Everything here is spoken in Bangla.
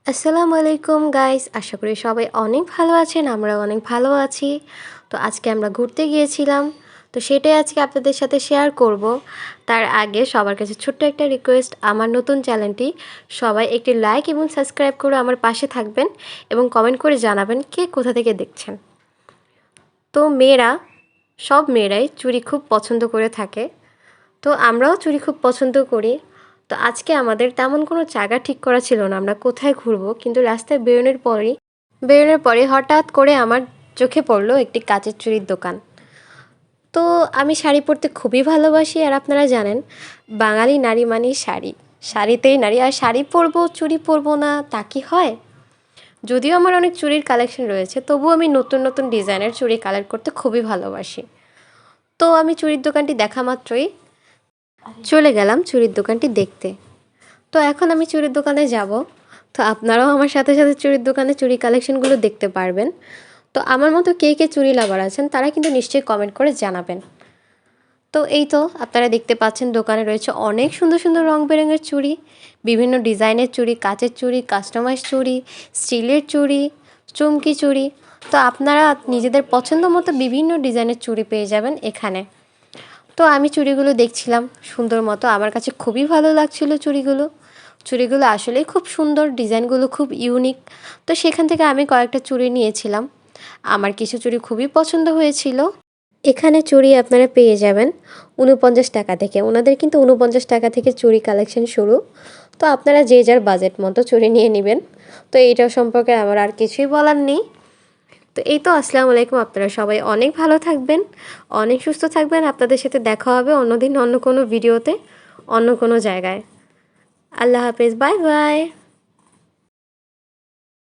আসসালামু আলাইকুম গাইস, আশা করি সবাই অনেক ভালো আছেন। আমরাও অনেক ভালো আছি। তো আজকে আমরা ঘুরতে গিয়েছিলাম, তো সেটাই আজকে আপনাদের সাথে শেয়ার করব। তার আগে সবার কাছে ছোট্ট একটা রিকোয়েস্ট, আমার নতুন চ্যানেলটি সবাই একটি লাইক এবং সাবস্ক্রাইব করে আমার পাশে থাকবেন এবং কমেন্ট করে জানাবেন কে কোথা থেকে দেখছেন। তো সব মেয়েরাই চুড়ি খুব পছন্দ করে থাকে, তো আমরাও চুড়ি খুব পছন্দ করি। তো আজকে আমাদের তেমন কোনো জায়গা ঠিক করা ছিল না আমরা কোথায় ঘুরবো, কিন্তু রাস্তায় বেরোনোর পরে হঠাৎ করে আমার চোখে পড়লো একটি কাচের চুড়ির দোকান। তো আমি শাড়ি পরতে খুবই ভালোবাসি, আর আপনারা জানেন বাঙালি নারী মানেই শাড়ি, শাড়িতেই নারী। আর শাড়ি পরবো চুড়ি পরবো না তা কি হয়? যদিও আমার অনেক চুড়ির কালেকশন রয়েছে, তবুও আমি নতুন নতুন ডিজাইনের চুড়ি কালেক্ট করতে খুবই ভালোবাসি। তো আমি চুড়ির দোকানটি দেখা মাত্রই চলে গেলাম চুড়ির দোকানটি দেখতে। তো এখন আমি চুড়ির দোকানে যাব, তো আপনারাও আমার সাথে সাথে চুড়ির দোকানে চুড়ি কালেকশনগুলো দেখতে পারবেন। তো আমার মতো কে কে চুড়ি লাভার আছেন তারা কিন্তু নিশ্চয়ই কমেন্ট করে জানাবেন। তো এই তো আপনারা দেখতে পাচ্ছেন দোকানে রয়েছে অনেক সুন্দর সুন্দর রং বেরঙের চুড়ি, বিভিন্ন ডিজাইনের চুড়ি, কাচের চুড়ি, কাস্টমাইজ চুড়ি, স্টিলের চুড়ি, চুমকি চুড়ি। তো আপনারা নিজেদের পছন্দ মতো বিভিন্ন ডিজাইনের চুড়ি পেয়ে যাবেন এখানে। তো আমি চুড়িগুলো দেখছিলাম সুন্দর মতো, আমার কাছে খুবই ভালো লাগছিল চুড়িগুলো আসলেই খুব সুন্দর, ডিজাইনগুলো খুব ইউনিক। তো সেখান থেকে আমি কয়েকটা চুড়ি নিয়েছিলাম, আমার কিছু চুড়ি খুবই পছন্দ হয়েছিল। এখানে চুড়ি আপনারা পেয়ে যাবেন ৪৯ টাকা থেকে, ওনাদের কিন্তু ৪৯ টাকা থেকে চুড়ি কালেকশন শুরু। তো আপনারা যে যার বাজেট মতো চুড়ি নিয়ে নেবেন। তো এইটা সম্পর্কে আমার আর কিছুই বলার নেই। তো এই তো আসসালামু আলাইকুম, আপনারা সবাই অনেক ভালো থাকবেন, অনেক সুস্থ থাকবেন। আপনাদের সাথে দেখা হবে অন্যদিন অন্য কোনো ভিডিওতে, অন্য কোনো জায়গায়। আল্লাহ হাফেজ, বাই বাই।